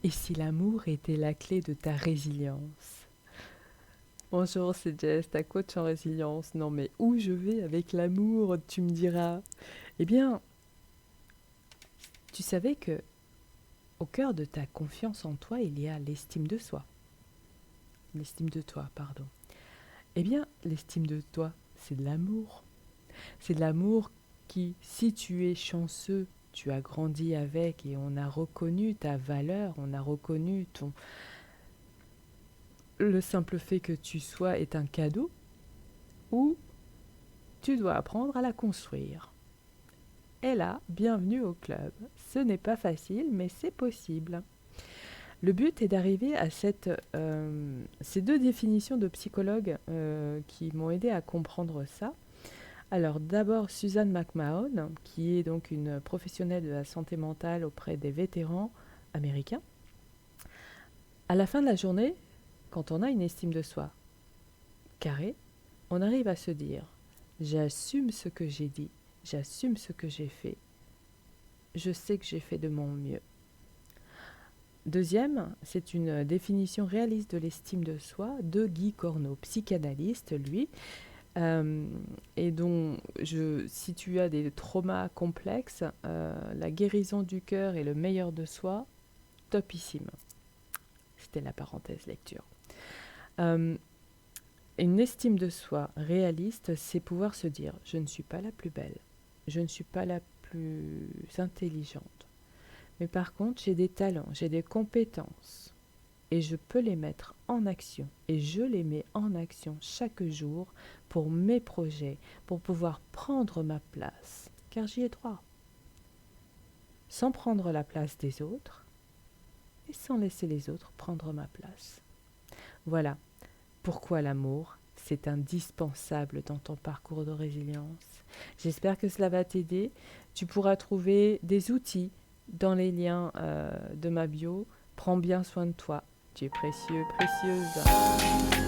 Et si l'amour était la clé de ta résilience? Bonjour, c'est Jess, ta coach en résilience. Non mais où je vais avec l'amour, tu me diras. Eh bien, tu savais que au cœur de ta confiance en toi, il y a l'estime de soi. L'estime de toi, pardon. Eh bien, l'estime de toi, c'est de l'amour. C'est de l'amour qui, si tu es chanceux, tu as grandi avec et on a reconnu ta valeur, on a reconnu ton... Le simple fait que tu sois est un cadeau ou tu dois apprendre à la construire. Et là, bienvenue au club. Ce n'est pas facile, mais c'est possible. Le but est d'arriver à ces deux définitions de psychologues qui m'ont aidé à comprendre ça. Alors d'abord Suzanne McMahon, qui est donc une professionnelle de la santé mentale auprès des vétérans américains. À la fin de la journée, quand on a une estime de soi carrée, on arrive à se dire « J'assume ce que j'ai dit, j'assume ce que j'ai fait, je sais que j'ai fait de mon mieux ». Deuxième, c'est une définition réaliste de l'estime de soi de Guy Corneau, psychanalyste, lui, et dont, si tu as des traumas complexes, la guérison du cœur et le meilleur de soi, topissime. C'était la parenthèse lecture. Une estime de soi réaliste, c'est pouvoir se dire « je ne suis pas la plus belle, je ne suis pas la plus intelligente, mais par contre j'ai des talents, j'ai des compétences et je peux les mettre en action et je les mets en action chaque jour pour mes projets, pour pouvoir prendre ma place, car j'y ai droit, sans prendre la place des autres et sans laisser les autres prendre ma place. » Voilà pourquoi l'amour, c'est indispensable dans ton parcours de résilience. J'espère que cela va t'aider. Tu pourras trouver des outils dans les liens de ma bio. Prends bien soin de toi. Tu es précieux, précieuse.